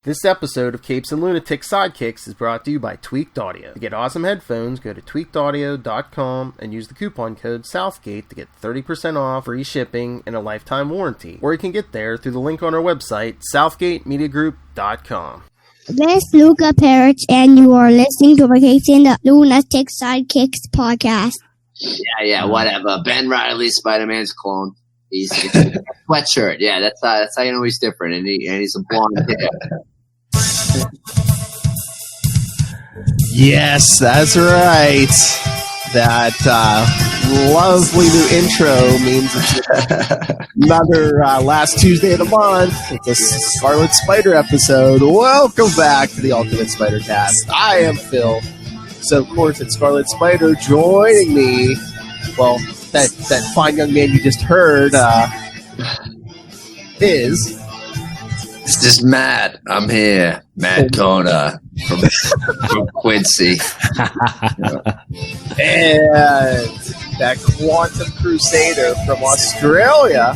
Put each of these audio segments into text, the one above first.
This episode of Capes and Lunatic Sidekicks is brought to you by Tweaked Audio. To get awesome headphones, go to tweakedaudio.com and use the coupon code Southgate to get 30% off, free shipping, and a lifetime warranty. Or you can get there through the link on our website, southgatemediagroup.com. This is Luca Perich, and you are listening to the Capes and Lunatic Sidekicks podcast. Yeah, whatever. Ben Reilly, Spider-Man's clone. He's a sweatshirt. Yeah, that's how you know he's different, and he's a blonde hair. Yes, that's right. That lovely new intro means it's another last Tuesday of the month. It's a Scarlet Spider episode. Welcome back to the Ultimate Spider Cast. I am Phil. So, of course, it's Scarlet Spider joining me. Well, that fine young man you just heard is... It's just Matt. I'm here. Matt Kona from Quincy. And that Quantum Crusader from Australia.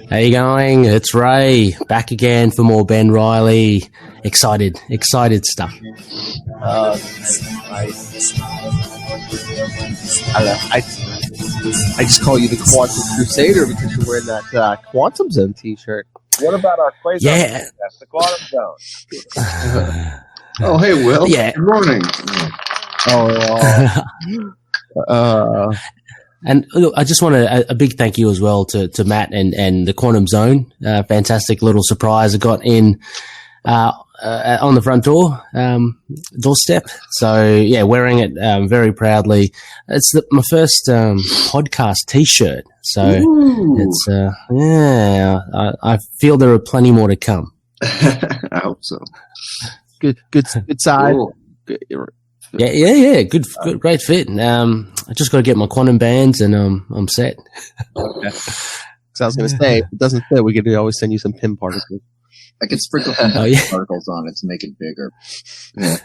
How you going? It's Ray. Back again for more Ben Reilly. Excited stuff. I just call you the Quantum Crusader because you're wearing that Quantum Zone t-shirt. What about our Quasar? Yeah. That's the Quantum Zone. Oh, hey, Will. Yeah. Good morning. And look, I just want a big thank you as well to Matt and the Quantum Zone. Fantastic little surprise I got in on the front doorstep. So yeah, wearing it very proudly. It's my first podcast T-shirt. So it's I feel there are plenty more to come. I hope so. Good side. Cool. Yeah. Good, great fit. I just got to get my quantum bands and I'm set. Okay. So I was going to say, if it doesn't fit, we could always send you some pin particles. I could sprinkle some particles on it to make it bigger. Yeah.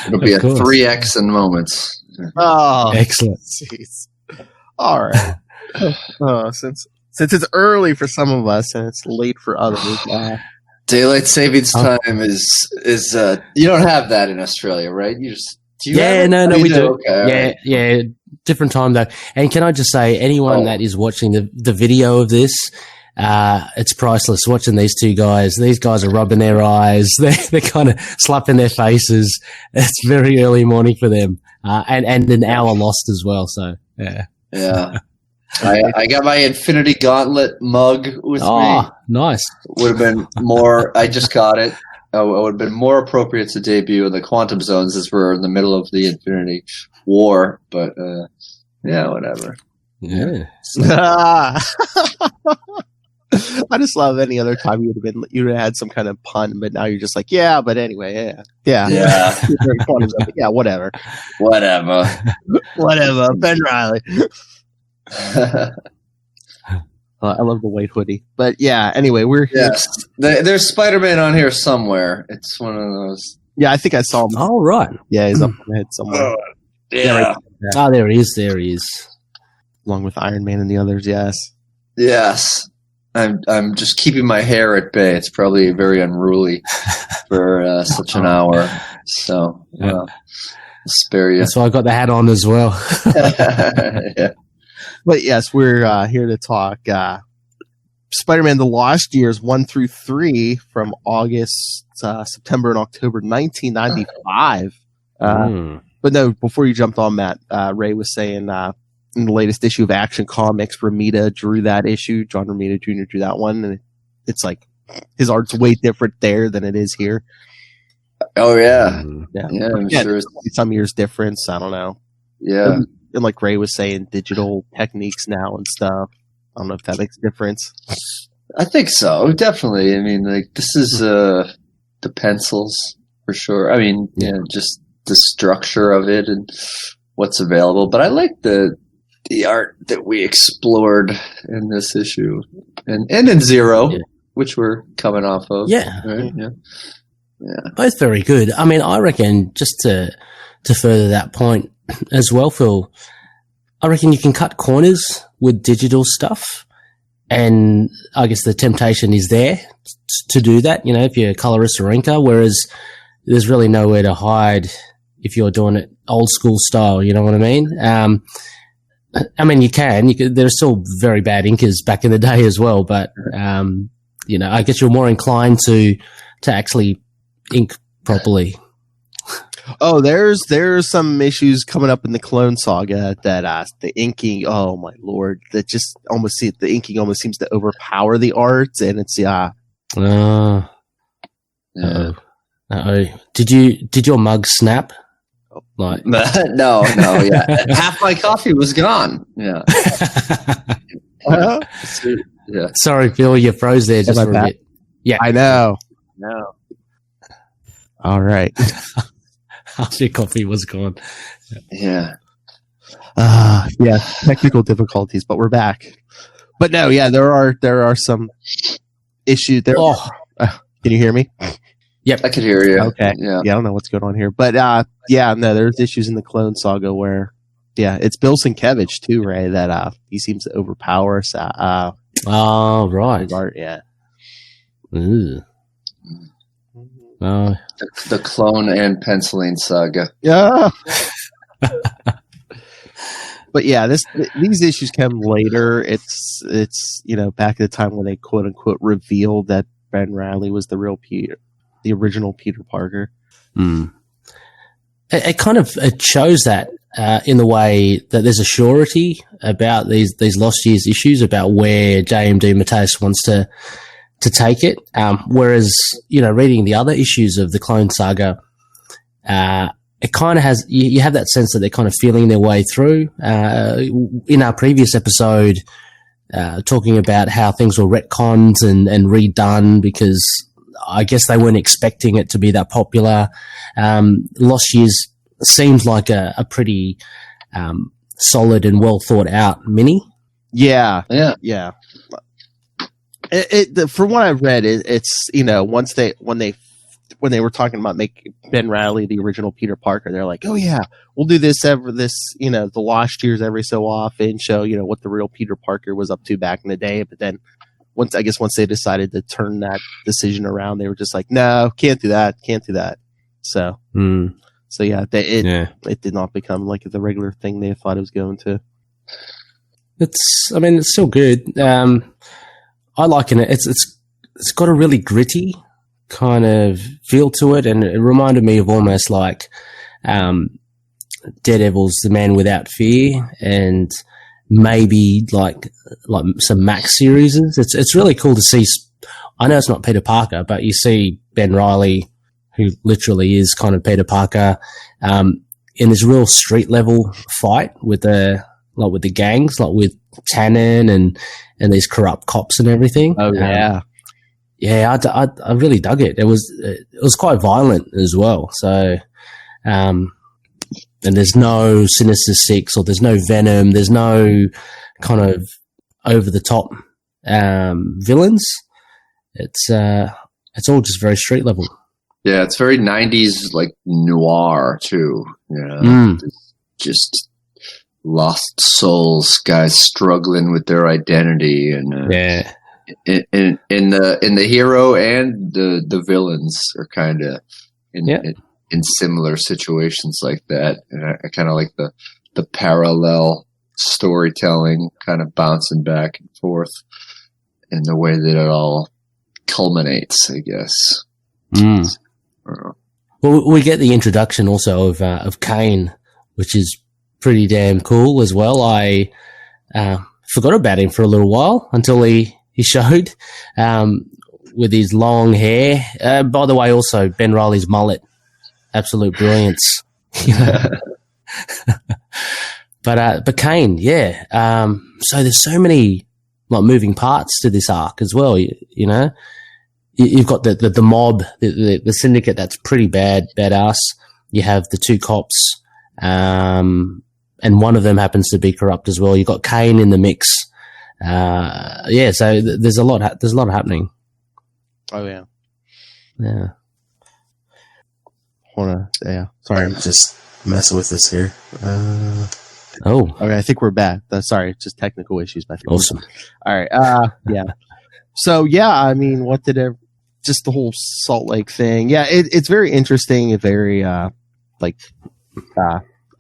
It'll be a 3X in moments. Oh, excellent. Jeez. All right. Since it's early for some of us and it's late for others. Daylight savings time is you don't have that in Australia, right? You just no, we do. Okay, yeah, different time though. And can I just say, anyone that is watching the video of this, it's priceless watching these two guys. These guys are rubbing their eyes. They're kind of slapping their faces. It's very early morning for them, and an hour lost as well. So yeah. I got my Infinity Gauntlet mug with me. Oh, nice. Would have been more. I just got it. It would have been more appropriate to debut in the Quantum Zones as we're in the middle of the Infinity War. But yeah, whatever. Yeah. I just love any other time you would have had some kind of pun, but now you're just like, yeah, but anyway, yeah. Yeah, whatever. Ben Reilly. I love the white hoodie, but yeah. Anyway, we're here. Yes. There's Spider-Man on here somewhere. It's one of those. Yeah, I think I saw him. Oh, right. Yeah, he's up in the head somewhere. Yeah. Oh, there he is. Along with Iron Man and the others. Yes. I'm just keeping my hair at bay. It's probably very unruly for such an hour. So, I'll spare you. That's why I got the hat on as well. Yeah. But yes, we're here to talk Spider-Man: The Lost Years 1 through 3 from August, September, and October 1995. But no, before you jumped on, Matt, Ray was saying in the latest issue of Action Comics, Romita drew that issue. John Romita Jr. drew that one, and it's like his art's way different there than it is here. Oh yeah, I'm sure some years difference. I don't know. Yeah. And like Ray was saying, digital techniques now and stuff. I don't know if that makes a difference. I think so, definitely. I mean, like this is the pencils for sure. I mean, just the structure of it and what's available. But I like the art that we explored in this issue and in Zero, which we're coming off of. Yeah, right? Both very good. I mean, I reckon just to further that point as well, Phil, I reckon you can cut corners with digital stuff and I guess the temptation is there to do that, if you're a colorist or inker, whereas there's really nowhere to hide if you're doing it old school style, you know what I mean? You can. There are still very bad inkers back in the day as well, but, I guess you're more inclined to actually ink properly. Oh, there's some issues coming up in the Clone Saga that the inking. Oh my lord, that just the inking almost seems to overpower the art, and it's Yeah. Did your mug snap? Like no, yeah. Half my coffee was gone. Yeah. Yeah. Sorry, Phil, you froze there just for a bit. Yeah, I know. No. All right. Half your coffee was gone. Yeah. Yeah, technical difficulties, but we're back. But no, yeah, there are some issues there. Can you hear me? Yep, I could hear you. Okay. Yeah. I don't know what's going on here, but there's issues in the Clone Saga where, it's Bill Sienkiewicz too, Ray. That he seems to overpower. Oh, right. Art, yeah. Ooh. The Clone and Penciling Saga. Yeah. But yeah, these issues come later. It's back at the time when they quote unquote revealed that Ben Reilly was the original Peter Parker. It kind of shows that in the way that there's a surety about these Lost Years issues about where JMD Mateus wants to take it. Whereas, reading the other issues of the Clone Saga, it kind of has, you have that sense that they're kind of feeling their way through. In our previous episode, talking about how things were retconned and redone because I guess they weren't expecting it to be that popular. Lost Years seems like a pretty solid and well thought out mini. Yeah. Yeah. From what I've read, it's when they were talking about making Ben Reilly the original Peter Parker, they're like, oh yeah, we'll do this the Lost Years every so often, show what the real Peter Parker was up to back in the day. But then once they decided to turn that decision around, they were just like, no, can't do that. So yeah, it did not become like the regular thing they thought it was going to. It's still good. I like it. It's got a really gritty kind of feel to it, and it reminded me of almost like Daredevil's The Man Without Fear, and maybe like some Max series. It's really cool to see. I know it's not Peter Parker, but you see Ben Reilly, who literally is kind of Peter Parker, in this real street level fight with the gangs, like with Tannen and these corrupt cops and everything. Oh yeah. Yeah, I really dug it. It was quite violent as well. So, and there's no Sinister Six, or there's no Venom. There's no kind of over the top villains. It's all just very street level. Yeah, it's very 90s like noir too. Just lost souls, guys struggling with their identity, and in the hero and the villains are kind of in similar situations like that. And I kind of like the parallel storytelling, kind of bouncing back and forth, in the way that it all culminates, I guess. Well, we get the introduction also of Kaine, which is pretty damn cool as well. I forgot about him for a little while until he showed with his long hair. By the way, also Ben Reilly's mullet, absolute brilliance. But Kaine, yeah. So there's so many like moving parts to this arc as well. You know, you've got the mob, the syndicate that's pretty badass. You have the two cops, and one of them happens to be corrupt as well. You've got Kaine in the mix. So there's a lot happening. Oh yeah. Yeah. Sorry, I'm just messing with this here. Oh, Okay, I think we're back. Sorry, just technical issues. But awesome. All right. Yeah. So yeah, I mean, what did it? Just the whole Salt Lake thing. Yeah, it's very interesting. And very I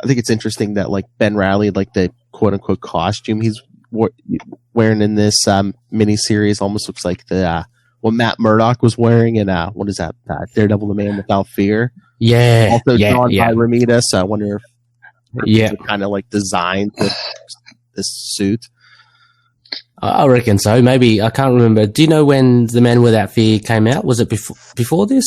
think it's interesting that like Ben Reilly, like the quote unquote costume he's wearing in this miniseries, almost looks like the what Matt Murdock was wearing in what is that? Daredevil: The Man Without Fear. Yeah. Also yeah, drawn yeah. by Ramita. So I wonder if Yeah. kind of like designed this suit. I reckon so. Maybe I can't remember. Do you know when The Man Without Fear came out? Was it before this?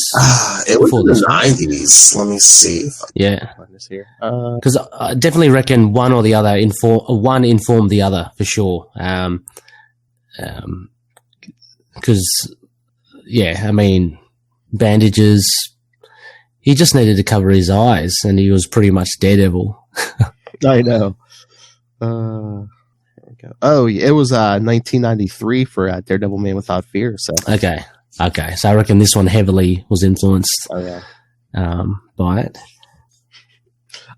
It was Before in the this. 90s. Let me see. Yeah, Find this here. because I definitely reckon one or the other one informed the other for sure. Because yeah, I mean, bandages. He just needed to cover his eyes, and he was pretty much Daredevil. I know. There we go. Oh, it was 1993 for Daredevil: Man Without Fear. So Okay. So I reckon this one heavily was influenced yeah. by it.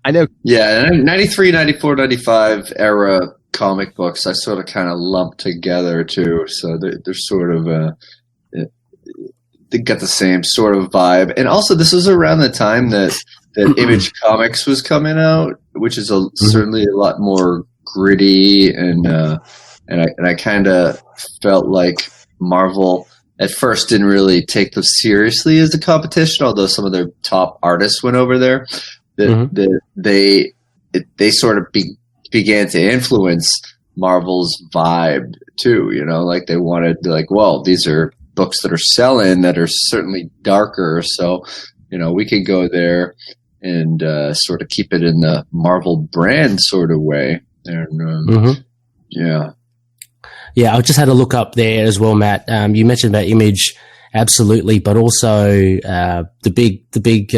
I know. Yeah, 93, 94, 95 era comic books I sort of kind of lumped together too. So they're sort of they got the same sort of vibe. And also this was around the time that Image Comics was coming out, which is certainly a lot more gritty and I kind of felt like Marvel at first didn't really take them seriously as a competition, although some of their top artists went over there. They sort of began to influence Marvel's vibe too. You know, like they wanted well, these are books that are selling that are certainly darker, so you know we could go there and sort of keep it in the Marvel brand sort of way. And Yeah, I just had a look up there as well, Matt. You mentioned about Image, absolutely, but also the big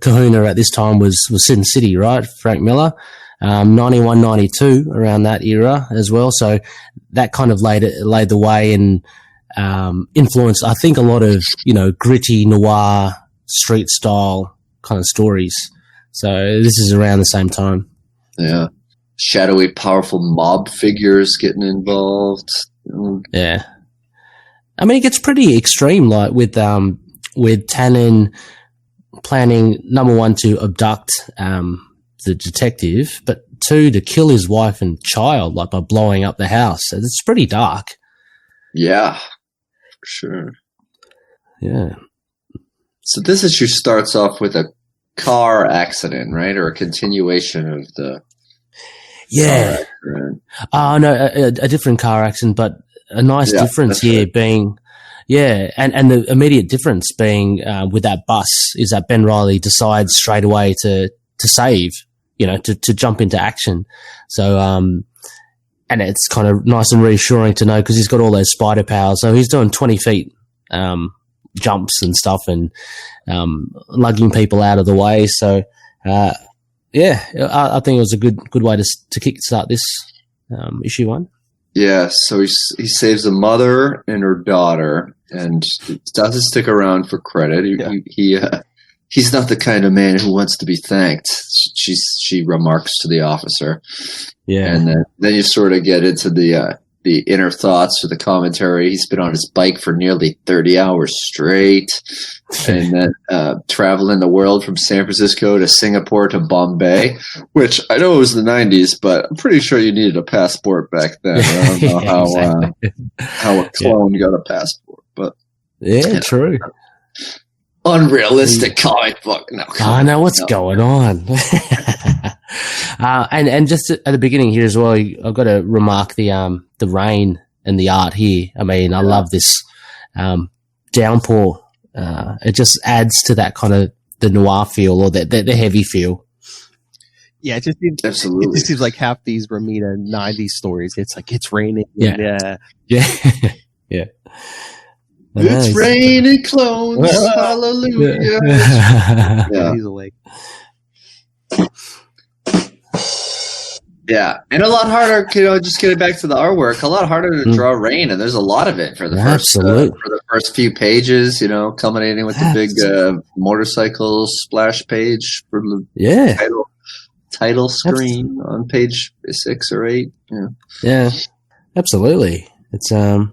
kahuna at this time was Sin City, right? Frank Miller, 91, 92, around that era as well. So that kind of laid the way and influenced, I think, a lot of gritty noir street style kind of stories. So this is around the same time. Yeah. Shadowy, powerful mob figures getting involved. Yeah, I mean it gets pretty extreme, like with Tannen planning, number one, to abduct the detective, but two, to kill his wife and child, like by blowing up the house. So it's pretty dark. Yeah, for sure. Yeah. So this issue starts off with a car accident, right, or a continuation of the. Yeah. Oh, no, a different car accident, but a nice difference here being, and the immediate difference being with that bus is that Ben Reilly decides straight away to save, to jump into action. So, and it's kind of nice and reassuring to know because he's got all those spider powers. So he's doing 20 feet jumps and stuff and lugging people out of the way. So, I think it was a good way to kickstart this issue one. Yeah, so he saves a mother and her daughter, and doesn't stick around for credit. He's not the kind of man who wants to be thanked. She remarks to the officer. Yeah, and then you sort of get into the inner thoughts or the commentary. He's been on his bike for nearly 30 hours straight, and then traveling the world from San Francisco to Singapore to Bombay, which I know it was the 90s, but I'm pretty sure you needed a passport back then. I don't know how a clone got a passport, but true. Unrealistic comic book. No, I know what's going on. And just at the beginning here as well, I've got to remark the rain and the art here. I mean, I love this downpour. It just adds to that kind of the noir feel or the heavy feel. Yeah, it just seems, absolutely. It just seems like half these Ramita 90s stories. It's like it's raining. Yeah. It's raining clones. Hallelujah. Yeah. He's awake. Yeah, and a lot harder, just getting back to the artwork, a lot harder to draw rain, and there's a lot of it for the first few pages, culminating with the big motorcycle splash page for the title screen on page 6 or 8. Yeah, absolutely. It's and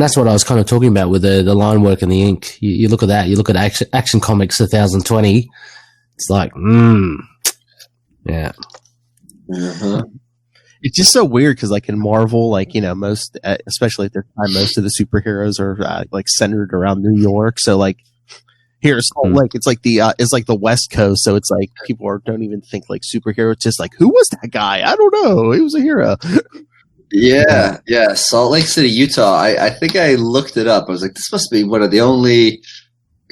that's what I was kind of talking about with the line work and the ink. You look at that. You look at Action Comics 2020. It's like, yeah. Uh-huh. It's just so weird because, like in Marvel, like most, especially at this time, most of the superheroes are like centered around New York. So like here, Salt Lake, it's like the West Coast. So it's like people don't even think like superhero. It's just like, who was that guy? I don't know. He was a hero. Yeah. Salt Lake City, Utah. I think I looked it up. I was like, this must be one of the only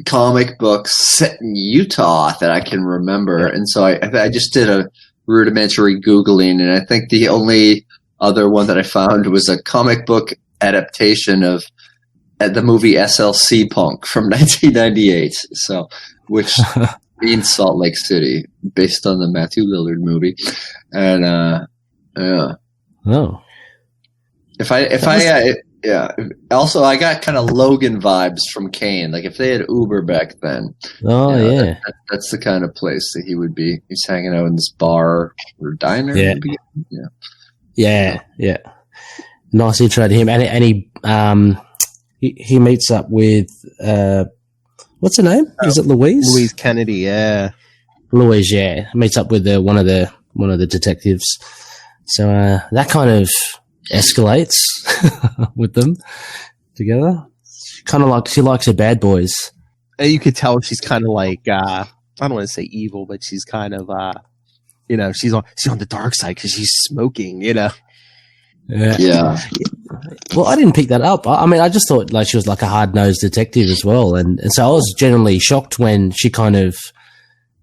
comic books set in Utah that I can remember. And so I just did a rudimentary Googling, and I think the only other one that I found was a comic book adaptation of the movie SLC Punk from 1998. So, which means Salt Lake City, based on the Matthew Lillard movie. And yeah. Oh. Also, I got kind of Logan vibes from Kaine. Like if they had Uber back then. Oh, yeah. That's the kind of place that he would be. He's hanging out in this bar or diner. Yeah. Maybe? Yeah. Nice intro to him, and he meets up with what's her name? Is it Louise? Louise Kennedy. Yeah. Louise. Yeah, meets up with one of the detectives. So that kind of escalates with them together. Kind of like she likes her bad boys. And you could tell she's kind of like I don't want to say evil, but she's kind of she's on the dark side because she's smoking. Yeah. Well, I didn't pick that up. I mean, I just thought like she was like a hard-nosed detective as well, and so I was generally shocked when she kind of,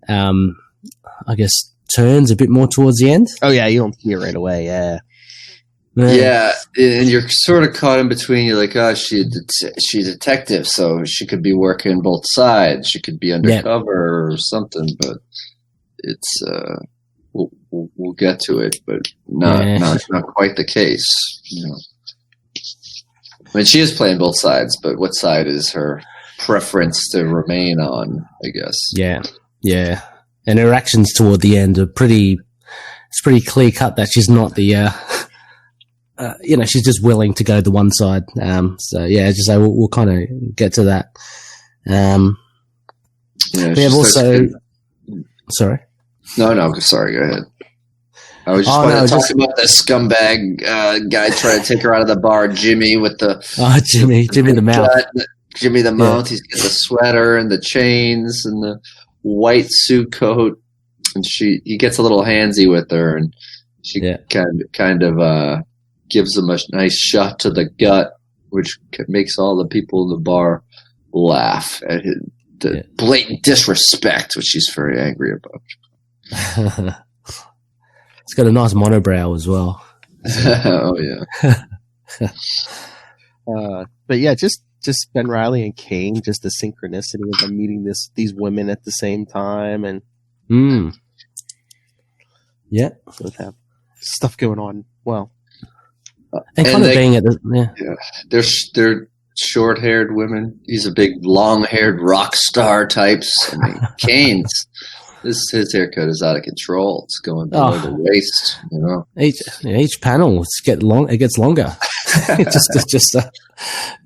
I guess, turns a bit more towards the end. Oh yeah, you don't see it right away. Yeah. Yeah, and you're sort of caught in between. You're like, oh, she's a detective, so she could be working both sides. She could be undercover or something, but it's we'll get to it, but not quite the case. I mean, she is playing both sides, but what side is her preference to remain on? I guess. Yeah, and her actions toward the end are it's pretty clear cut that she's not the. She's just willing to go to one side. So yeah, as you say, we'll kind of get to that. Sorry. No, sorry. Go ahead. I was just want to talk about the scumbag guy trying to take her out of the bar, Jimmy, with the Jimmy the Mouth. Jimmy the Mouth. He's got the sweater and the chains and the white suit coat, and he gets a little handsy with her, and she kind of gives him a nice shot to the gut, which makes all the people in the bar laugh at the blatant disrespect, which she's very angry about. It's got a nice monobrow as well. Oh yeah. But yeah, just Ben Reilly and Kaine, just the synchronicity of them meeting these women at the same time, and so have stuff going on. Well, and kind of being at the they're short-haired women. He's a big long-haired rock star types. I mean, Kaine's his haircut is out of control. It's going below the waist. Each panel it gets longer.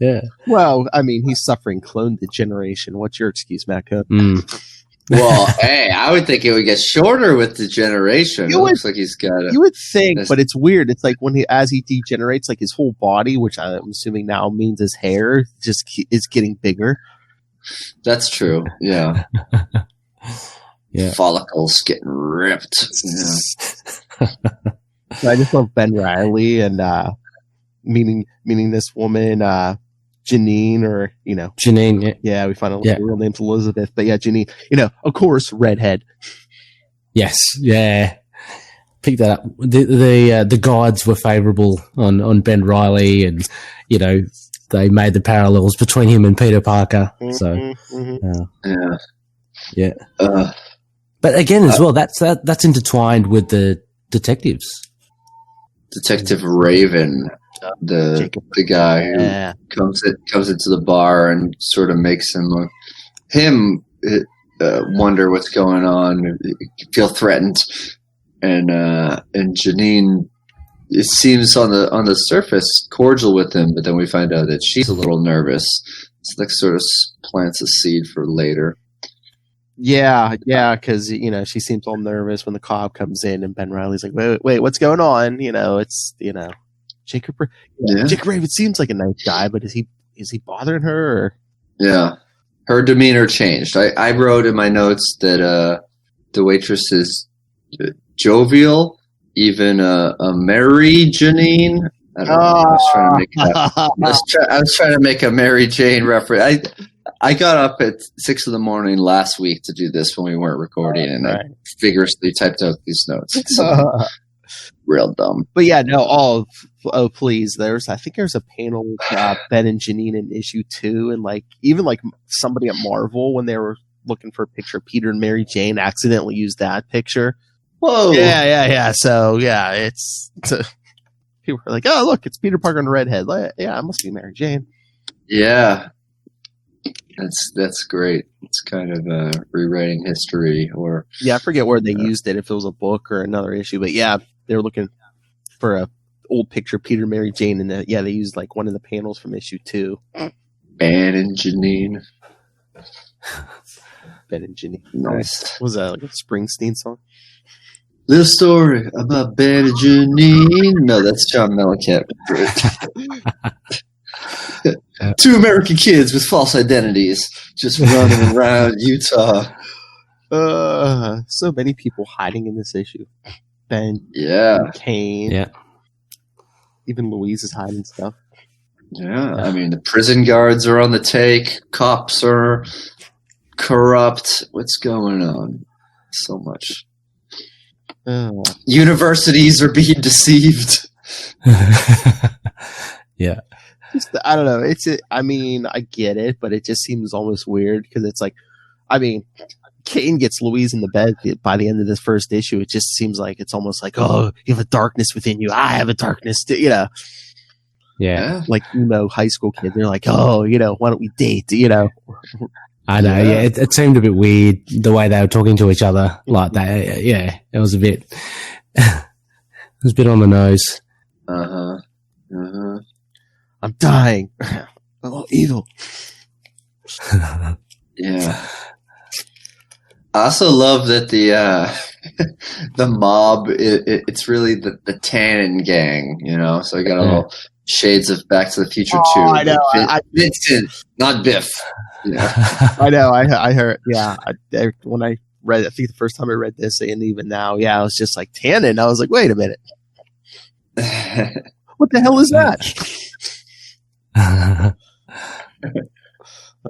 Yeah. Well, I mean, he's suffering clone degeneration. What's your excuse, Matt? Well, hey, I would think it would get shorter with degeneration. Looks like he's got You would think, but it's weird. It's like as he degenerates, like his whole body, which I'm assuming now means his hair, just is getting bigger. That's true. Yeah. Yeah. Follicles getting ripped. So I just love Ben Reilly and meeting this woman, Janine, or Janine. Yeah, we find out her real name's Elizabeth, but yeah, Janine. Of course, redhead. Yes, yeah. Pick that up. The gods were favourable on Ben Reilly, and they made the parallels between him and Peter Parker. But again, as well, that's intertwined with the detectives. Detective Raven, the guy who comes into the bar and sort of makes him wonder what's going on, feel threatened, and Janine, it seems on the surface cordial with him, but then we find out that she's a little nervous. It's like sort of plants a seed for later. Yeah, because she seems all nervous when the cop comes in, and Ben Reilly's like, "Wait, what's going on?" It's Jacob. Yeah. Jacob Raven seems like a nice guy, but is he bothering her? Or? Yeah, her demeanor changed. I wrote in my notes that the waitress is jovial, even a merry Janine. I don't know. I was trying to make a Mary Jane reference. I got up at 6 a.m. last week to do this when we weren't recording, and I vigorously typed out these notes. So, real dumb. But yeah, no. Oh, please. I think there's a panel with Ben and Janine in issue 2, and even somebody at Marvel, when they were looking for a picture of Peter and Mary Jane, accidentally used that picture. Whoa. Yeah. So yeah, it's people are like, oh look, it's Peter Parker and the redhead. Yeah, it must be Mary Jane. Yeah. That's great. It's kind of rewriting history, or I forget where they used it, if it was a book or another issue, but yeah, they were looking for a old picture of Peter, Mary Jane, and they used one of the panels from issue 2. Ben and Janine. Ben and Janine. Nice. Was that like a Springsteen song? Little story about Ben and Janine. No, that's John Mellencamp. Two American kids with false identities just running around Utah. So many people hiding in this issue. Ben, Kaine. Yeah. Even Louise is hiding stuff. Yeah, I mean, the prison guards are on the take. Cops are corrupt. What's going on? So much. Universities are being deceived. Yeah. I don't know. I get it, but it just seems almost weird because it's Kaine gets Louise in the bed by the end of this first issue. It just seems like it's almost like, oh, you have a darkness within you. I have a darkness too, Yeah. Like emo high school kid. They're like, oh, why don't we date? I know. Yeah. It seemed a bit weird the way they were talking to each other like that. Yeah. It was a bit on the nose. I'm dying. I'm a little evil. Yeah. I also love that the mob, it's really the Tannen gang, so you got a little shades of Back to the Future 2. I know. Vincent, not Biff. I know. I heard. Yeah. When I read, I think the first time I read this, and even now, I was just like Tannen. I was like, wait a minute. What the hell is that?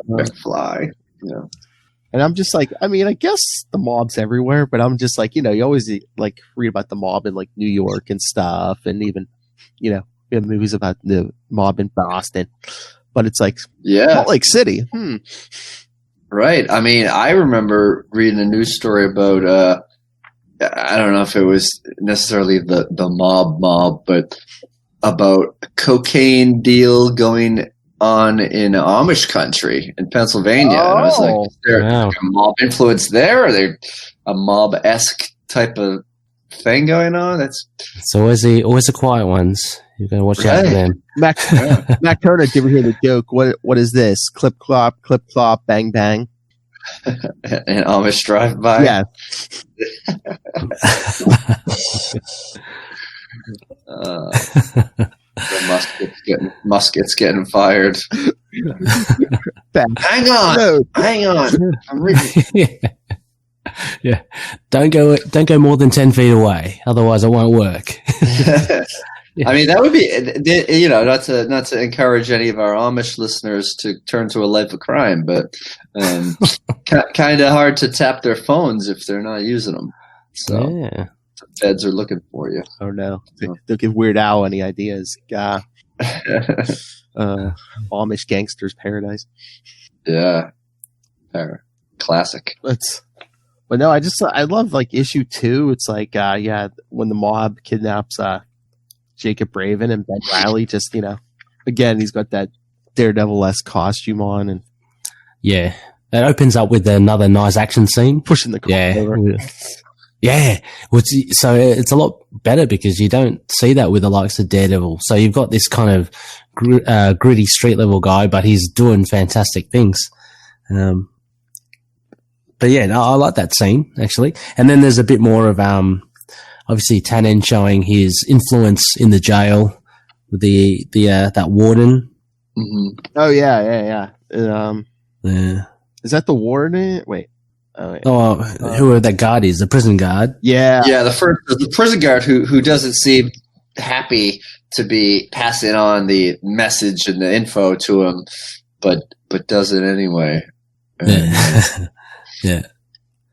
McFly. Yeah. And I'm just like, I guess the mob's everywhere, but I'm just like, you always read about the mob in New York and stuff, and even, we have movies about the mob in Boston, but it's like, Salt Lake City. Right. I remember reading a news story about, I don't know if it was necessarily the mob, but about a cocaine deal going on in Amish country in Pennsylvania. And I was like, is there a mob influence there? Are there a mob-esque type of thing going on? It's always the quiet ones. You've got to watch out for them. Mac Turner, did you ever hear the joke? What is this? Clip clop, bang bang. An Amish drive-by? Yeah. The muskets getting fired. Hang on. I'm reading. Yeah. Don't go more than 10 feet away, otherwise it won't work. That would be, not to encourage any of our Amish listeners to turn to a life of crime, but kind of hard to tap their phones if they're not using them. So the feds are looking for you. Oh no, they'll give Weird Al any ideas. Amish gangsters paradise. Yeah, classic. But no, I love issue 2. It's when the mob kidnaps Jacob Raven and Ben Reilly. Just again, he's got that Daredevil-esque costume on, and It opens up with another nice action scene. Pushing the car over. Yeah. So it's a lot better because you don't see that with the likes of Daredevil. So you've got this kind of gritty street level guy, but he's doing fantastic things. But yeah, no, I like that scene actually. And then there's a bit more of obviously Tannen showing his influence in the jail with the that warden. Mm-hmm. Oh yeah. Yeah. Is that the warden? Wait. Oh, wait. Who that guard is? The prison guard. Yeah. Yeah, the prison guard who doesn't seem happy to be passing on the message and the info to him, but does it anyway. Yeah. Yeah.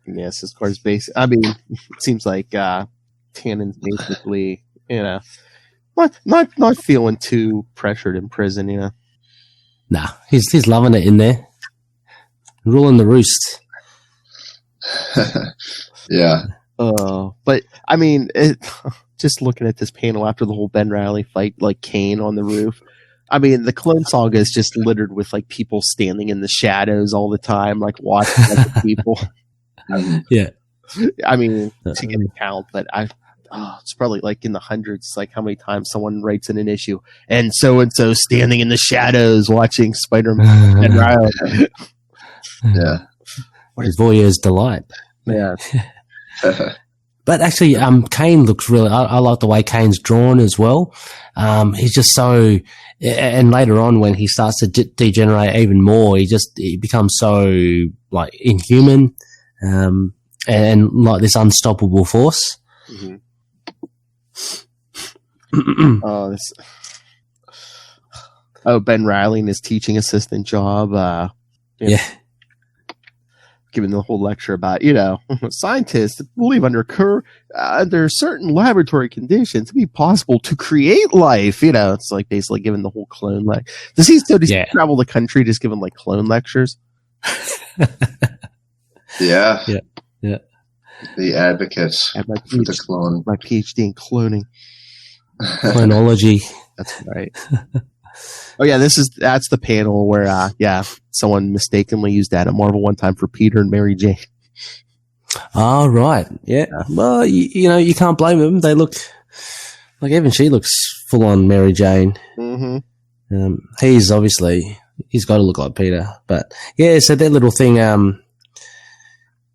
Yes, as far as base. I mean, it seems like Tannen's basically, not feeling too pressured in prison. Nah, he's loving it in there, ruling the roost. Yeah. But I mean, just looking at this panel after the whole Ben Reilly fight, like Kaine on the roof. I mean, the Clone Saga is just littered with like people standing in the shadows all the time, like watching other people. Yeah. I mean, to get a count, but it's probably like in the hundreds, like how many times someone writes in an issue, and so standing in the shadows watching Spider-Man and Reilly. Yeah. His voyeur's delight. Yeah. But actually, Kaine looks really. I like the way Kaine's drawn as well. He's just so, and later on when he starts to degenerate even more, he becomes so like inhuman, and like this unstoppable force. Mm-hmm. Ben Reilly and his teaching assistant job. Yeah. Giving the whole lecture about, scientists believe under certain laboratory conditions it'd be possible to create life. It's like basically giving the whole clone Does he travel the country just giving like clone lectures? Yeah. Yeah. Yeah. The advocates for the clone. My PhD in cloning. Clonology. That's right. Oh yeah, that's the panel where someone mistakenly used that at Marvel one time for Peter and Mary Jane. Oh right, yeah. Well, you can't blame them. They look like even she looks full on Mary Jane. Mm-hmm. He's got to look like Peter, but yeah. So their little thing, their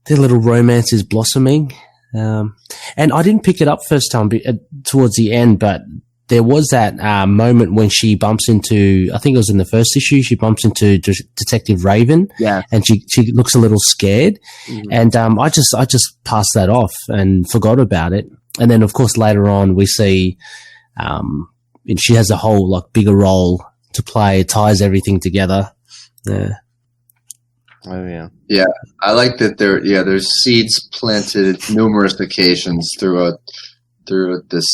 little romance is blossoming, and I didn't pick it up first time towards the end, but. There was that moment when she bumps into, I think it was in the first issue, she bumps into Detective Raven, and she looks a little scared, and I just passed that off and forgot about it. And then, of course, later on we see she has a whole like bigger role to play, ties everything together. Yeah. Oh yeah. Yeah, I like that. There's seeds planted at numerous occasions throughout this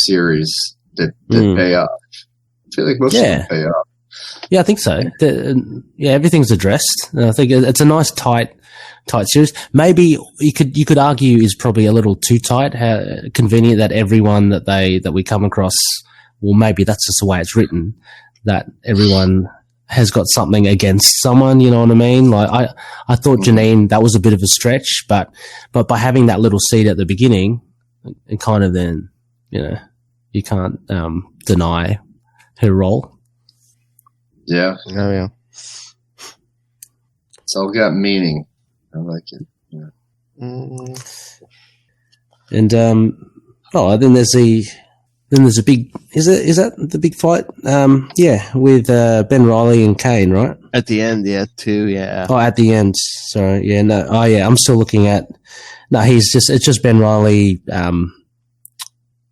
series that pay off. I feel like most of them pay off. Yeah, I think so. Everything's addressed. I think it's a nice tight series. Maybe you could argue is probably a little too tight. How convenient that everyone that we come across. Well, maybe that's just the way it's written. That everyone has got something against someone. You know what I mean? Like I thought Janine, that was a bit of a stretch, but by having that little seed at the beginning. And kind of then, you can't deny her role. Yeah. Oh, yeah. It's all got meaning. I like it. Yeah. And then there's a big. Is that the big fight? With Ben Reilly and Kaine, right? At the end, too. Yeah. Oh, at the end. Sorry. Yeah. No. Oh, yeah. I'm still looking at. No, it's just Ben Reilly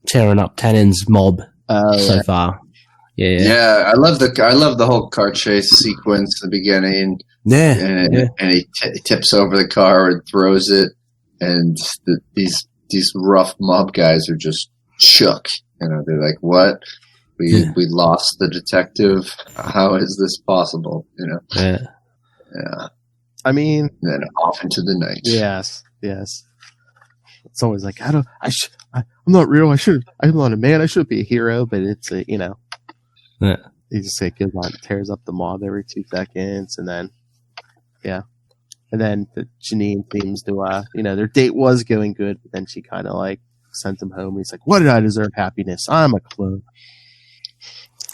tearing up Tannen's mob so far. Yeah. Yeah, I love the whole car chase sequence at the beginning. Yeah. And he tips over the car and throws it, and these rough mob guys are just shook. They're like, "What? We lost the detective. How is this possible?" Yeah. Yeah. I mean, and then off into the night. Yes. It's always like I'm not real. I'm not a man. I shouldn't be a hero. But it's Yeah. He just goes on, tears up the mob every 2 seconds, and then And then Janine seems to, their date was going good, but then she kind of like sent him home. He's like, "What did I deserve happiness? I'm a clone."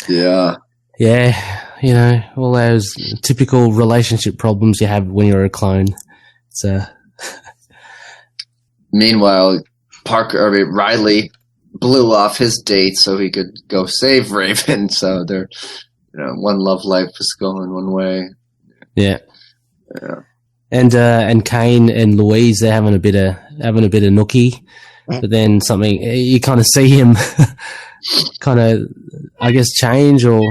Yeah. Yeah, all those typical relationship problems you have when you're a clone. It's Meanwhile, Riley blew off his date so he could go save Raven. So their, one love life was going one way. Yeah. Yeah. And Kaine and Louise, they're having a bit of nookie, but then something you kind of see him kind of, I guess, change or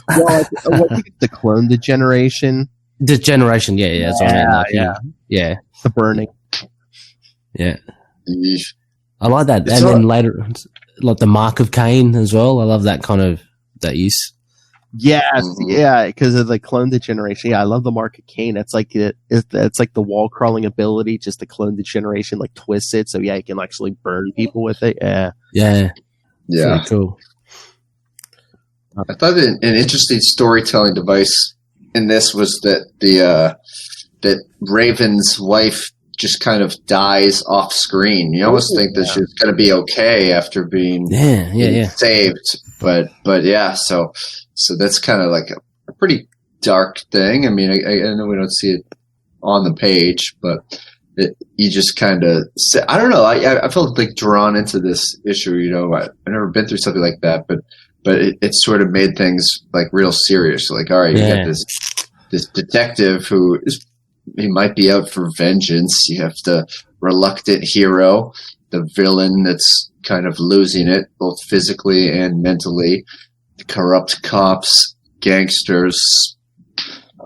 the clone degeneration. Degeneration, yeah, that's what I mean. Like, yeah, the burning. Yeah, Yeesh. I like that. And then later, like the mark of Kaine as well. I love that kind of that use. Yes, yeah, because of the clone degeneration. Yeah, I love the mark of Kaine. It's like it's like the wall crawling ability. Just the clone degeneration like twists it, so you can actually burn people with it. Yeah. Pretty cool. I thought an interesting storytelling device in this was that that Raven's wife just kind of dies off screen. You almost think that she's going to be okay after being saved, but so that's kind of like a pretty dark thing. I mean, I know we don't see it on the page, but you just kind of I don't know. I felt like drawn into this issue. I've never been through something like that, but it sort of made things like real serious. Like, all right, you got this detective he might be out for vengeance. You have the reluctant hero, the villain that's kind of losing it, both physically and mentally, the corrupt cops, gangsters,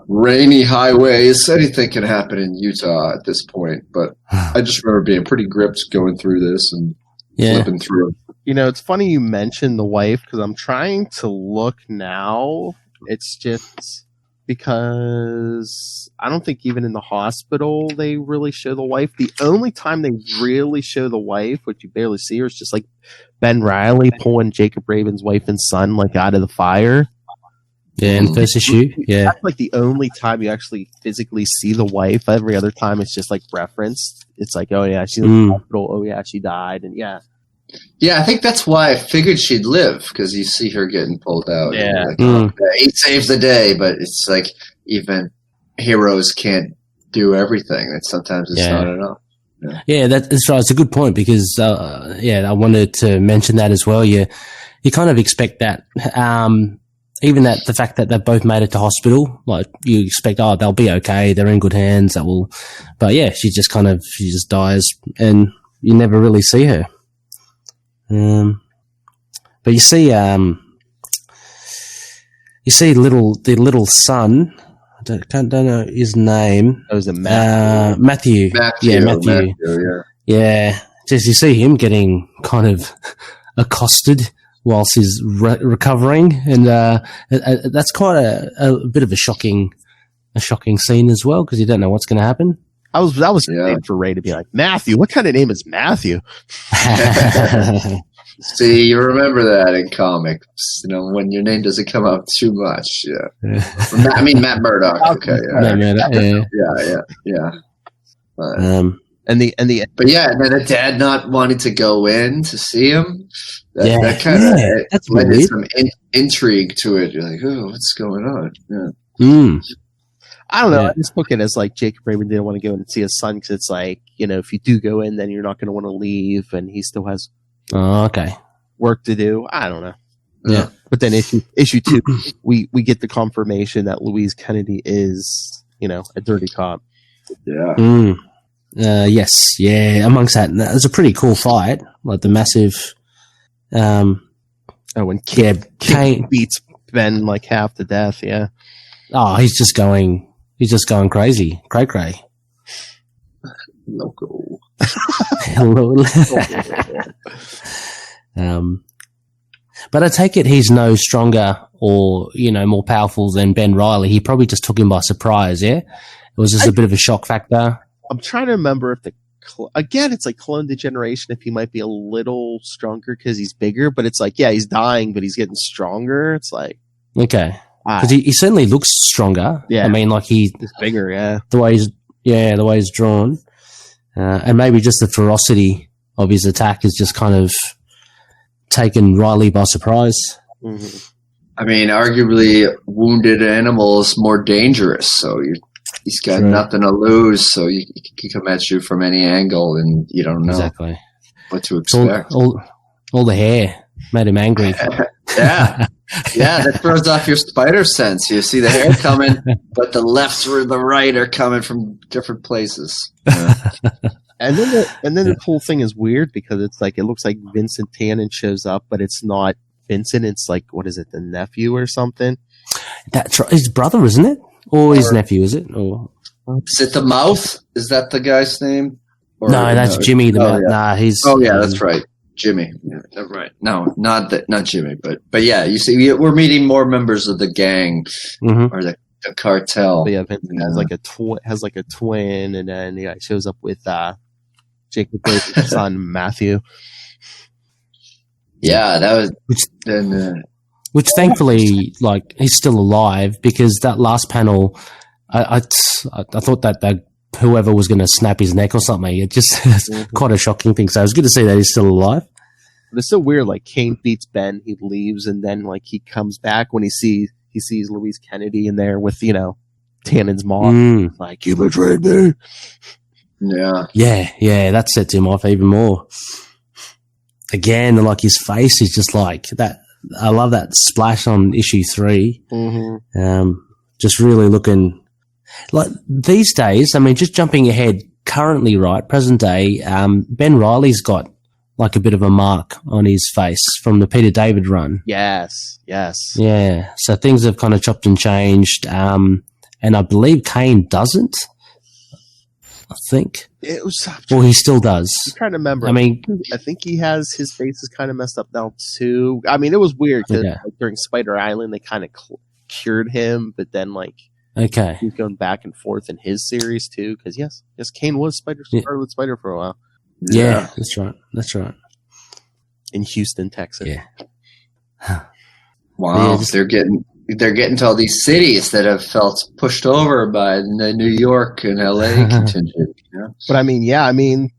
rainy highways. Anything can happen in Utah at this point. But I just remember being pretty gripped going through this and flipping through. It's funny you mentioned the wife because I'm trying to look now. It's just because I don't think even in the hospital they really show the wife. The only time they really show the wife, which you barely see her, is just like Ben Reilly pulling Jacob Raven's wife and son like out of the fire. Yeah, in the first issue. Yeah. That's like the only time you actually physically see the wife. Every other time it's just like referenced. It's like, oh yeah, she's in the hospital. Oh yeah, she died. And yeah. Yeah, I think that's why I figured she'd live, because you see her getting pulled out. Yeah. Like, he saves the day, but it's like even heroes can't do everything. And sometimes it's not enough. Yeah, that's right. It's a good point because, I wanted to mention that as well. You kind of expect that, even that the fact that they've both made it to hospital, like you expect, they'll be okay. They're in good hands. But yeah, she just dies and you never really see her. But you see the little son. I don't know his name. Oh, is it Matthew? Matthew. Matthew. Yeah. Just you see him getting kind of accosted whilst he's recovering, and that's quite a bit of a shocking scene as well because you don't know what's going to happen. I was waiting for Ray to be like, Matthew. What kind of name is Matthew? See, you remember that in comics, when your name doesn't come up too much. Yeah. I mean, Matt Murdock. Okay. Matt Murdock, Yeah. But then a dad not wanting to go in to see him. That kind of led some intrigue to it. You're like, oh, what's going on? Yeah. I don't know. I just took it as like Jacob Raven didn't want to go in and see his son because it's like, if you do go in, then you're not going to want to leave, and he still has work to do. I don't know. Yeah. But then issue 2, we get the confirmation that Louise Kennedy is, a dirty cop. Yeah. Yes. Yeah. Amongst that was a pretty cool fight. Like the massive. When Kaine beats Ben like half to death. Yeah. Oh, he's just going crazy. Cray. Loco. But I take it he's no stronger or, more powerful than Ben Reilly. He probably just took him by surprise, yeah? It was just a bit of a shock factor. I'm trying to remember if again, it's like clone degeneration, if he might be a little stronger because he's bigger, but it's like, yeah, he's dying, but he's getting stronger. It's like... Okay. Because he certainly looks stronger. Yeah. I mean, like he's bigger, yeah. The way Yeah, the way he's drawn. And maybe just the ferocity of his attack has just kind of taken Reilly by surprise. Mm-hmm. I mean, arguably, wounded animal is more dangerous, so he's got nothing to lose, so he can come at you from any angle, and you don't know what to expect. All the hair made him angry. Yeah, that throws off your spider sense. You see the hair coming, but the left or the right are coming from different places. Yeah. And then the whole thing is weird because it's like it looks like Vincent Tannen shows up, but it's not Vincent. It's like, what is it, the nephew or something? That's his brother, isn't it? Or his nephew, is it? Or is it the mouth? Is that the guy's name? No, that's Jimmy the mouth. Yeah. Nah, he's. Oh yeah, that's right. Jimmy. Yeah, right. No, not Jimmy, but yeah, you see, we're meeting more members of the gang or the cartel. But yeah, Vincent has like a twin, and then he shows up with Jacob Blake's son Matthew. Yeah, that was then. Which thankfully, like, he's still alive because that last panel, I thought that whoever was going to snap his neck or something. It just quite a shocking thing. So it was good to see that he's still alive. But it's so weird. Like Kaine beats Ben, he leaves, and then like he comes back when he sees Louise Kennedy in there with Tannen's mom. Like, you betrayed me. Yeah, that sets him off even more. Again, like his face is just like that. I love that splash on issue 3. Just really looking like these days. I mean, just jumping ahead currently, right? Present day, Ben Reilly's got like a bit of a mark on his face from the Peter David run. Yes. Yeah. So things have kind of chopped and changed. And I believe Kaine doesn't. I think. It was. Well, he still does. I'm trying to remember. I mean, I think he has his face is kind of messed up now too. I mean, it was weird because like, during Spider Island they kind of cured him, but then like he's going back and forth in his series too. Because yes, Kaine was Scarlet Spider for a while. Yeah, that's right. In Houston, Texas. Yeah. Wow, they're getting to all these cities that have felt pushed over by the New York and LA contingent. Yeah. But I mean,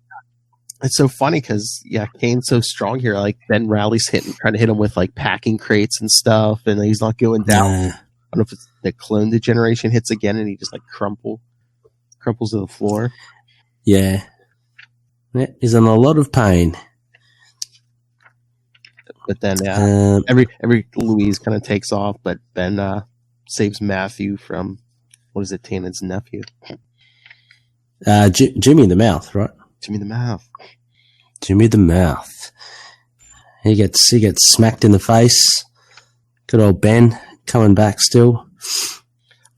it's so funny because Kaine's so strong here. Like Ben Reilly's trying to hit him with like packing crates and stuff, and he's not going down. I don't know if it's the clone degeneration hits again, and he just like crumples to the floor. Yeah, he's in a lot of pain. But then every Louise kind of takes off, but Ben saves Matthew from Tannen's nephew. Jimmy the Mouth, right? Jimmy the Mouth. He gets smacked in the face. Good old Ben coming back still.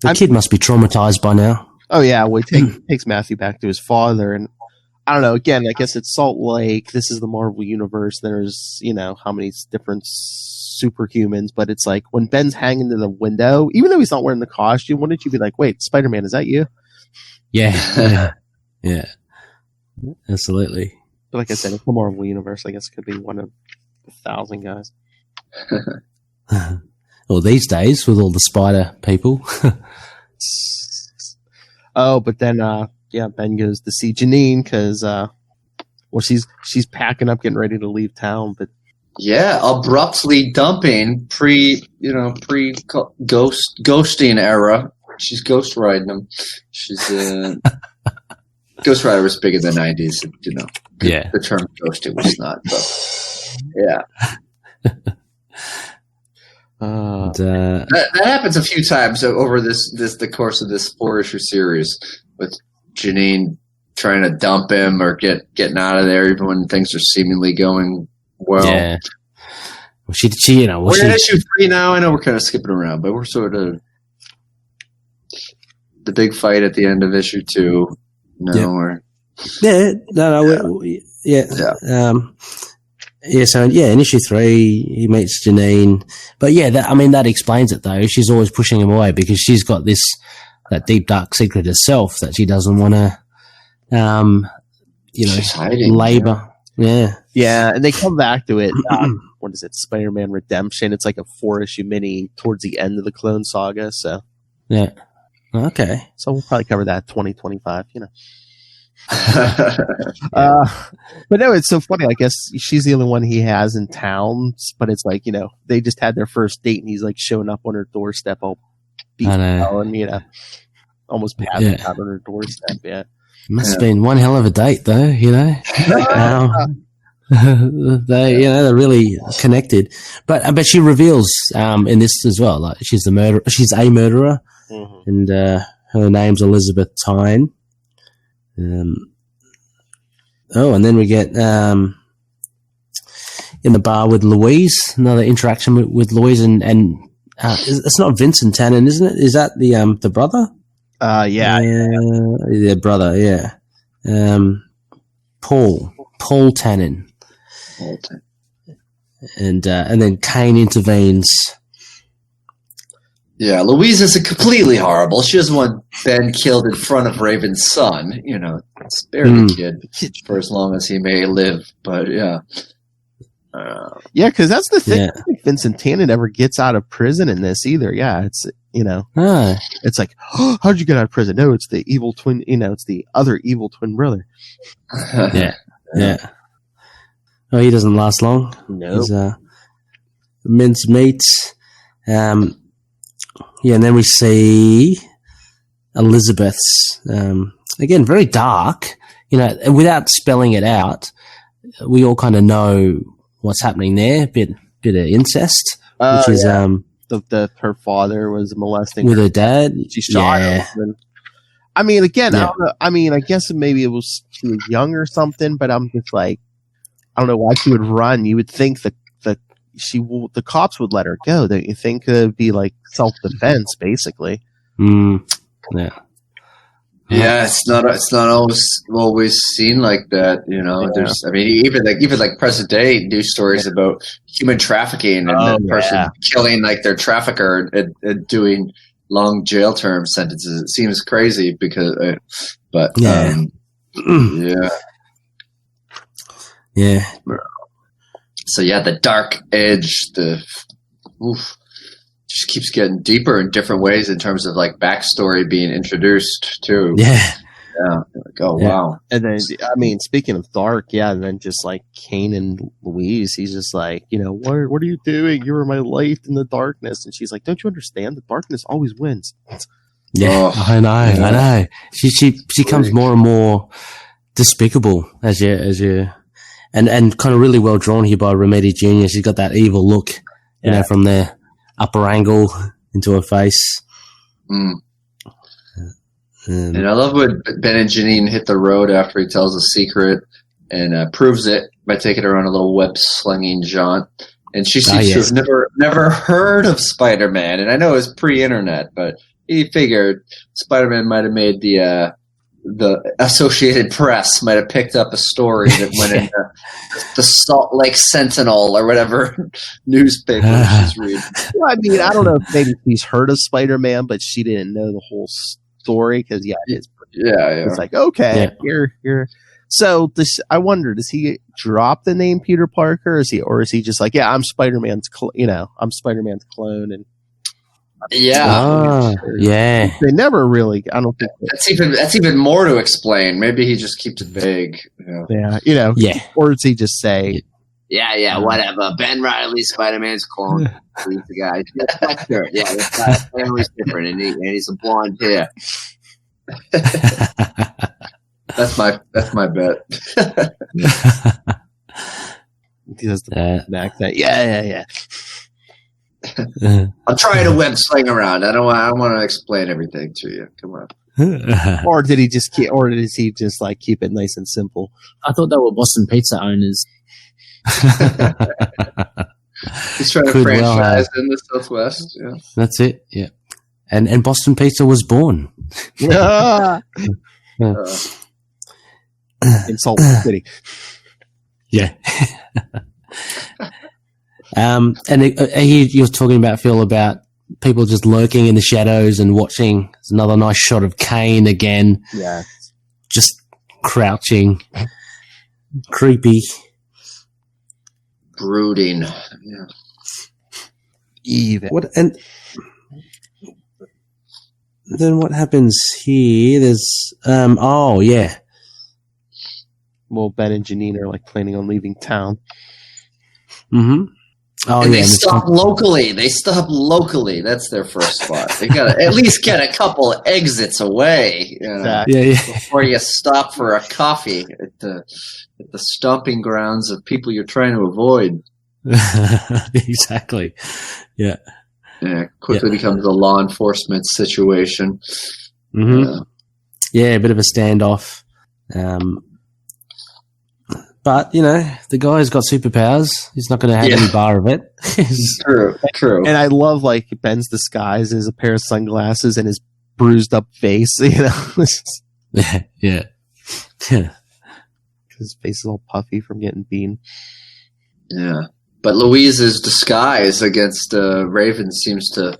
The kid must be traumatized by now. Oh yeah, well he takes Matthew back to his father, and I don't know. Again, I guess it's Salt Lake. This is the Marvel universe. There's, how many different superhumans, but it's like when Ben's hanging to the window, even though he's not wearing the costume, wouldn't you be like, wait, Spider-Man, is that you? Yeah. Yeah. Absolutely. But like I said, it's the Marvel universe. I guess it could be one of 1,000 guys. Well, these days with all the spider people. Oh, but then, Ben goes to see Janine because, she's packing up, getting ready to leave town. But abruptly dumping ghosting era. She's ghost riding him. She's Ghost Rider was big in the 90s. The term ghosting was not. But that happens a few times over the course of this 4-issue series with Janine trying to dump him or getting out of there even when things are seemingly going well. Yeah. Well, she we're in issue 3 now. I know we're kind of skipping around, but we're sort of the big fight at the end of issue 2. So in issue 3 he meets Janine, but that explains it though. She's always pushing him away because she's got that deep dark secret herself that she doesn't want to, she's hiding, labor. Yeah, and they come back to it. What is it? Spider-Man Redemption. It's like a 4-issue mini towards the end of the Clone Saga. So yeah. Okay. So we'll probably cover that 2025, But no, it's so funny. I guess she's the only one he has in town, but it's like, they just had their first date and he's like showing up on her doorstep all beat and, almost passing out on her doorstep. Yeah. Must have been one hell of a date though, they're really connected. But she reveals, in this as well, like she's a murderer, and, her name's Elizabeth Tyne. And then we get in the bar with Louise. Another interaction with Louise, and it's not Vincent Tannen, isn't it? Is that the brother? The brother. Yeah. Paul Tannen, and then Kaine intervenes. Yeah, Louise isn't completely horrible. She doesn't want Ben killed in front of Raven's son. Spare the kid for as long as he may live. But yeah. Because that's the thing. I don't think Vincent Tannen ever gets out of prison in this either. Yeah, it's, it's like, oh, how'd you get out of prison? No, it's the evil twin, it's the other evil twin brother. Yeah. Oh, he doesn't last long. No. He's minced meats. And then we see Elizabeth's, again, very dark, without spelling it out. We all kind of know what's happening there. Bit of incest, which is, her father was molesting with her dad. She shot him. I mean, again, I guess maybe it was she was young or something, but I'm just like, I don't know why she would run. You would think that the cops would let her go. That you think it would be like self-defense, basically. Yeah. Yeah, it's not always seen like that. There's, even like present day news stories about human trafficking and the person killing like their trafficker and doing long jail term sentences. It seems crazy because, yeah. So yeah, the dark edge, just keeps getting deeper in different ways in terms of like backstory being introduced too. Yeah. Like, wow. And then, speaking of dark, and then just like Kaine and Louise, he's just like, what are you doing? You were my light in the darkness. And she's like, don't you understand? The darkness always wins. Yeah, I know. She becomes more and more despicable as you. And kind of really well drawn here by Remedy Jr. She's got that evil look, from the upper angle into her face. And I love when Ben and Janine hit the road after he tells a secret and proves it by taking her on a little web-slinging jaunt. And she seems to have never heard of Spider-Man. And I know it was pre-internet, but he figured Spider-Man might have made the Associated Press might have picked up a story that went in the Salt Lake Sentinel or whatever newspaper she's reading. Well, I don't know if maybe she's heard of Spider-Man, but she didn't know the whole story because it's like, okay, you're. So I wonder, does he drop the name Peter Parker? Or is he just like, I'm Spider-Man's, I'm Spider-Man's clone and. Yeah. They never really. I don't think that's even more to explain. Maybe he just keeps it vague. Yeah. Or does he just say, whatever. Ben Reilly, Spider-Man's clone. He's the guy. Spectre. Yeah, this guy's family's different, and he's a blonde hair. That's my bet. He does the accent. Yeah. I'm trying to web sling around. I don't want to explain everything to you. Come on. Or did he just keep? Or does he just like keep it nice and simple? I thought they were Boston Pizza owners. He's trying to franchise in the Southwest. Yeah, that's it. Yeah, and Boston Pizza was born. In Salt Lake City. Yeah. And you're talking about, Phil, about people just lurking in the shadows and watching. There's another nice shot of Kaine again. Yeah. Just crouching. Creepy. Brooding. Yeah. Even. What? And then what happens here? There's oh yeah. Well, Ben and Janine are like planning on leaving town. Mm-hmm. Oh, and yeah, they stop locally. They stop locally. That's their first spot. They gotta at least get a couple exits away, you know, Exactly. yeah. before you stop for a coffee at the stomping grounds of people you're trying to avoid. Exactly. Yeah. Yeah, quickly becomes a law enforcement situation. Mm-hmm. Yeah, a bit of a standoff. But, you know, the guy's got superpowers. He's not going to have any bar of it. True. And I love, like, Ben's disguise is a pair of sunglasses and his bruised up face, you know? Yeah. His face is all puffy from getting beaten. Yeah. But Louise's disguise against Raven seems to...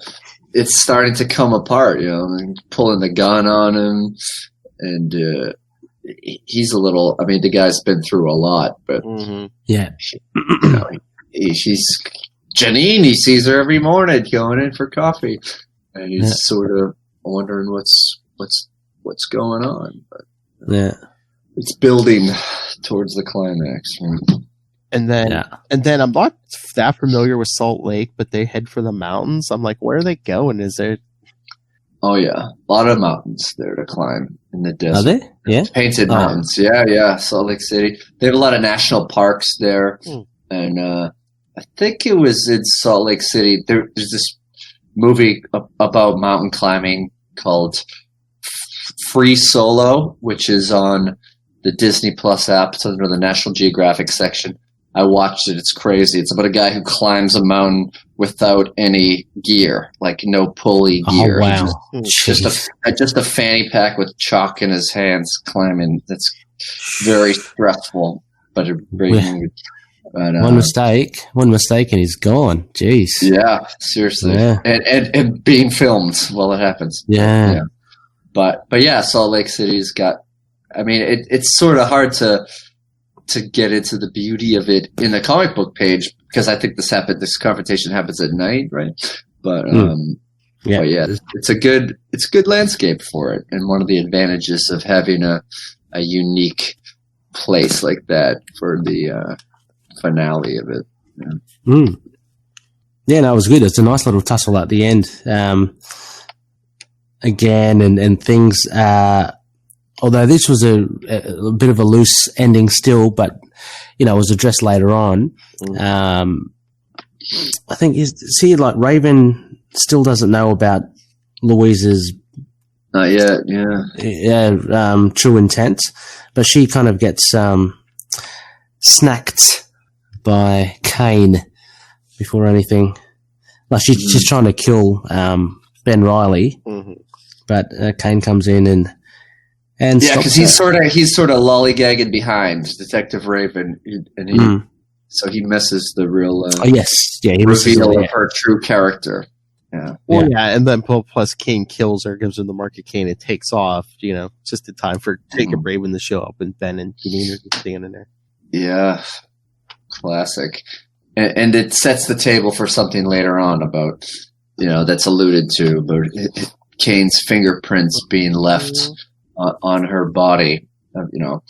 It's starting to come apart, you know, and pulling the gun on him. And he's a little... I mean, the guy's been through a lot, but... Mm-hmm. Yeah. You know, she's... Janine, he sees her every morning going in for coffee. And he's sort of wondering what's going on. But Yeah. it's building towards the climax. Right? And then I'm not that familiar with Salt Lake, but they head for the mountains. I'm like, where are they going? Is there... Oh, yeah. A lot of mountains there to climb in the desert. Are they? Yeah. Painted mountains. Yeah. Salt Lake City. They have a lot of national parks there. And I think it was in Salt Lake City. There's this movie about mountain climbing called Free Solo, which is on the Disney Plus app. It's under the National Geographic section. I watched it. It's crazy. It's about a guy who climbs a mountain without any gear, like no pulley gear. Oh, wow. Just a fanny pack with chalk in his hands climbing. That's very stressful, but one mistake and he's gone. Jeez. Yeah, seriously. Yeah. And being filmed while it happens. Yeah. But yeah, Salt Lake City's got, I mean, it's sort of hard to get into the beauty of it in the comic book page, because I think this confrontation happens at night, right? But but yeah, it's a good landscape for it, and one of the advantages of having a unique place like that for the finale of it. Yeah, no, it was good. It's a nice little tussle at the end. Again, and things. Although this was a bit of a loose ending still, but, you know, it was addressed later on. I think, like Raven still doesn't know about Louise's Not yet, yeah. True intent, but she kind of gets snacked by Kaine before anything. Like she's trying to kill Ben Reilly, but Kaine comes in and because he's sort of lollygagging behind Detective Raven, and so he misses the real he reveal of her true character. Yeah. Well, and then plus Kaine kills her, gives her the mark of Kaine, and takes off, you know, just in time for Jacob Raven to show up, and Ben and Janine are just standing there. Yeah. Classic. And it sets the table for something later on about, you know, that's alluded to, about Kaine's fingerprints being left on her body, you know,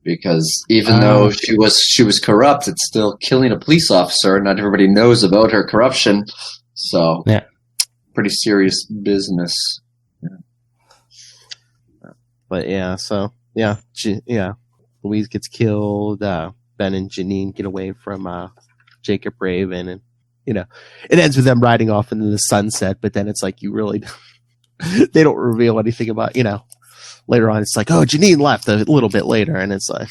because even though she was corrupt, it's still killing a police officer. Not everybody knows about her corruption. So, pretty serious business. Yeah. But Louise gets killed. Ben and Janine get away from Jacob Raven, and you know, it ends with them riding off into the sunset. But then it's like they don't reveal anything about, you know. Later on, it's like, oh, Janine left a little bit later, and it's like,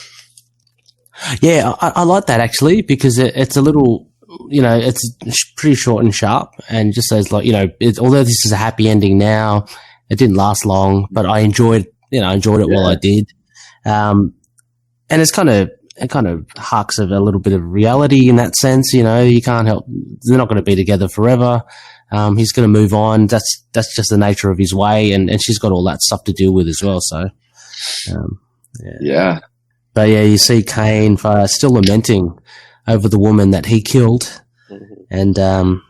yeah, I like that actually, because it's a little, you know, it's pretty short and sharp, and just says, like, you know, although this is a happy ending now, it didn't last long, but I enjoyed it while I did, and it kind of harks of a little bit of reality in that sense. You know, you can't help; they're not going to be together forever. He's going to move on. That's just the nature of his way, and she's got all that stuff to deal with as well. So, yeah. But yeah, you see Kaine still lamenting over the woman that he killed, and a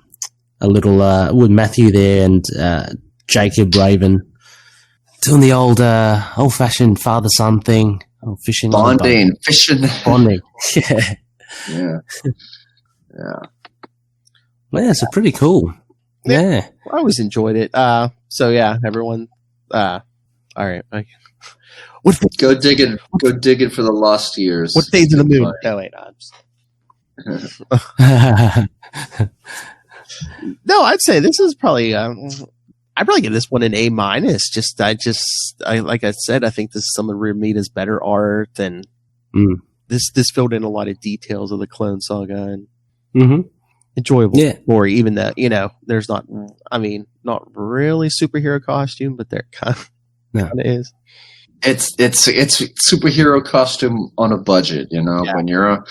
little with Matthew there, and Jacob Raven doing the old fashioned father son thing, fishing, bonding, fishing, bonding. Yeah, yeah, yeah. Yeah, so pretty cool. Yeah. I always enjoyed it. So yeah, everyone. All right. Go digging for the lost years. What days of the moon? No, wait. No, I'd say this is probably. I'd probably give this one an A minus. I like I said, I think this is some of Ramita's better art, and this filled in a lot of details of the Clone Saga and enjoyable story. Even though there's not really superhero costume, but there kind of is. It's superhero costume on a budget, when you're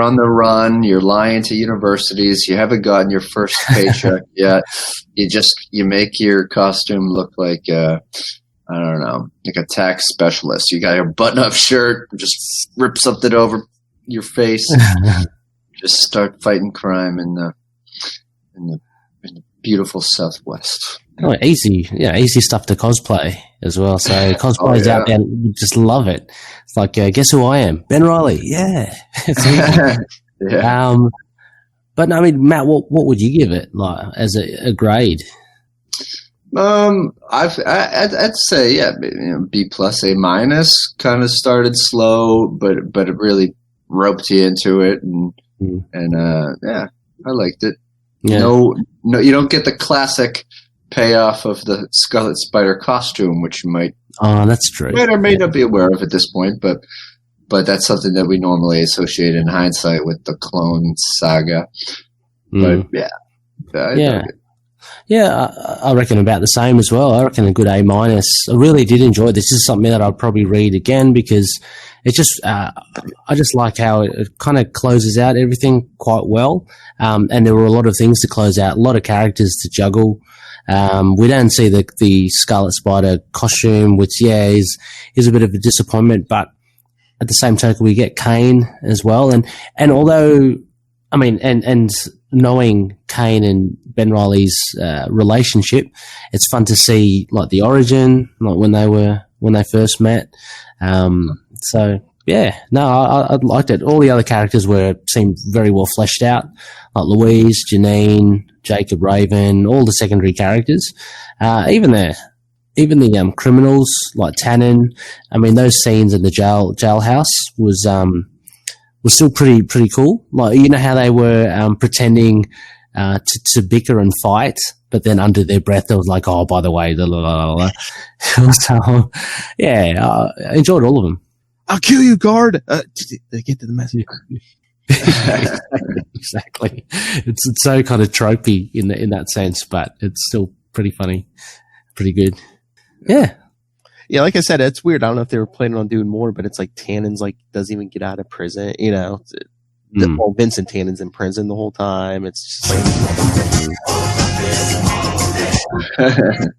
on the run, you're lying to universities, you haven't gotten your first paycheck yet. You make your costume look like I don't know, like a tax specialist. You got your button up shirt, just rip something over your face, just start fighting crime in the beautiful Southwest. Oh, easy stuff to cosplay as well. So cosplay's out there, you just love it. It's like, guess who I am? Ben Reilly. Yeah, it's easy. Yeah. But I mean, Matt, what would you give it like as a grade? I'd say B plus, A minus. Kind of started slow, but it really roped you into it, and I liked it. Yeah. No, you don't get the classic payoff of the Scarlet Spider costume, which you might. Oh, that's true. May or may not be aware of at this point, but that's something that we normally associate in hindsight with the Clone Saga. But I reckon about the same as well. I reckon a good A minus. I really did enjoy it. This is something that I'd probably read again because it's just I just like how it kind of closes out everything quite well. And there were a lot of things to close out, a lot of characters to juggle. We don't see the Scarlet Spider costume, which is a bit of a disappointment, but at the same token we get Kaine as well. And although I mean and knowing Kaine and Ben Reilly's relationship, it's fun to see like the origin, like when they first met. So yeah, no, I liked it. All the other characters seemed very well fleshed out, like Louise, Janine, Jacob Raven, all the secondary characters. Even the criminals like Tannen. I mean, those scenes in the jailhouse was still pretty cool. Like, you know how they were pretending to bicker and fight, but then under their breath they was like, oh, by the way, so yeah, I enjoyed all of them. I'll kill you, guard. They get to the message. Exactly. It's so kind of tropey in that sense, but it's still pretty funny, pretty good. Yeah. Yeah, like I said, it's weird. I don't know if they were planning on doing more, but it's like Tannen's like doesn't even get out of prison. Well, Vincent Tannen's in prison the whole time. It's just like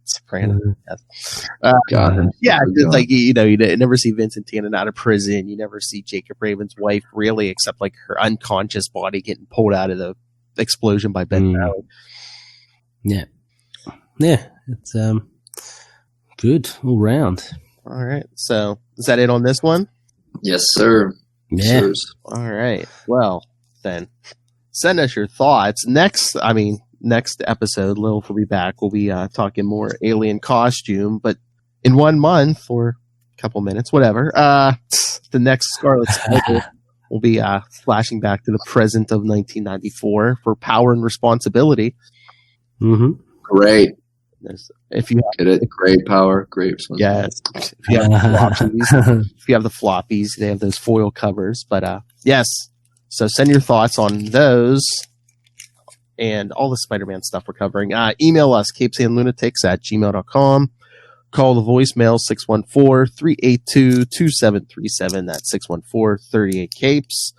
Soprano. It's like you never see Vincent Tannen out of prison. You never see Jacob Raven's wife really, except like her unconscious body getting pulled out of the explosion by Ben Reilly. Yeah, it's good all round. All right, so is that it on this one? Yes, sir. Yeah. Sirs. All right. Well, then send us your thoughts. Next episode, Lilith will be back. We'll be talking more alien costume, but in 1 month or a couple minutes, whatever. The next Scarlet Spider will be flashing back to the present of 1994 for Power and Responsibility. Mm-hmm. Great. If you get it, great power, great responsibility. Yes. If you have the floppies, they have those foil covers. But yes. So send your thoughts on those and all the Spider-Man stuff we're covering. Email us, capesandlunatics@gmail.com. Call the voicemail 614-382-2737. That's 614-38-CAPES.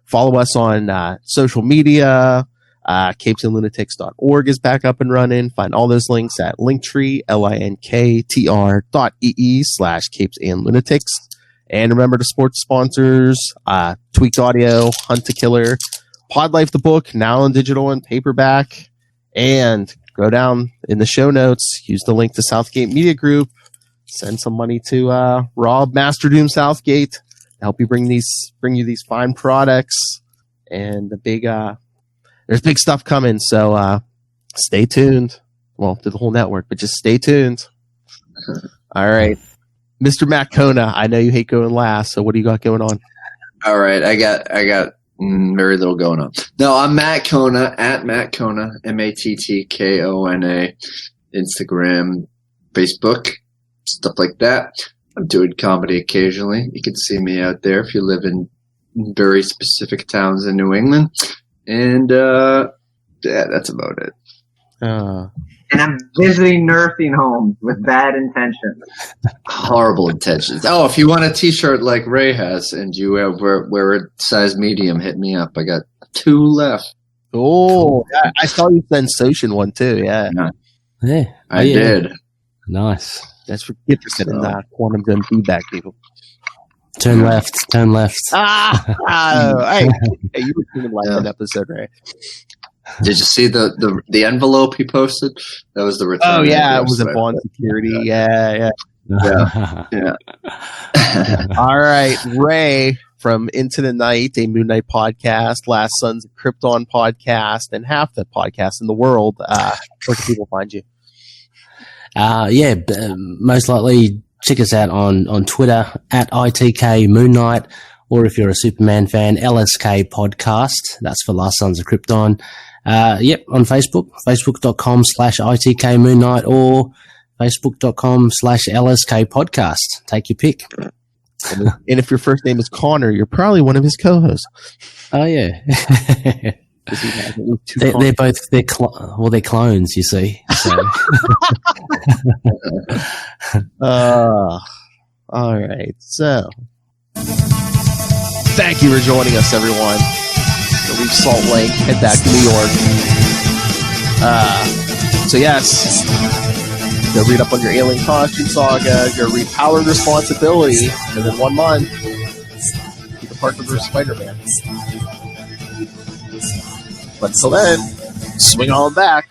Follow us on social media. capesandlunatics.org is back up and running. Find all those links at Linktree, linktr.ee/capesandlunatics. And remember to support sponsors, Tweaked Audio, Hunt to Killer, Podlife the book, now in digital and paperback, and go down in the show notes, use the link to Southgate Media Group, send some money to Rob Master Doom Southgate to help you bring you these fine products. And there's big stuff coming, so stay tuned. Well, to the whole network, but just stay tuned. All right. Mr. Matt Kona, I know you hate going last, so what do you got going on? All right, I got very little going on. No, I'm Matt Kona, at Matt Kona, MatTKona, Instagram, Facebook, stuff like that. I'm doing comedy occasionally. You can see me out there if you live in very specific towns in New England. And yeah, that's about it. And I'm visiting nursing homes with bad intentions. Horrible intentions. Oh, if you want a T-shirt like Ray has and you wear a size medium, hit me up. I got 2 left. Oh, yeah, I saw you send Socian one too. Yeah, I did. Nice. That's for interested in quantum zone feedback, people. Turn left. Hey, you were thinking like that episode, right? Did you see the envelope he posted? That was the return. Oh yeah, it was a Bond Security. Yeah. All right, Ray from Into the Night, a Moon Knight podcast, Last Sons of Krypton podcast, and half the podcast in the world. Where can people find you? Most likely check us out on Twitter at ITK Moon Knight, or if you're a Superman fan, LSK Podcast. That's for Last Sons of Krypton. On Facebook, facebook.com/ITK Moon Knight or facebook.com/LSK Podcast. Take your pick. And if your first name is Connor, you're probably one of his co-hosts. Oh, yeah. They're both they're clones, you see. So. All right. So, thank you for joining us, everyone. So leave Salt Lake, head back to New York. So yes, go read up on your Alien Costume Saga. Go read Power and Responsibility, and then 1 month, Peter Parker vs. Spider-Man. But until then, swing on back.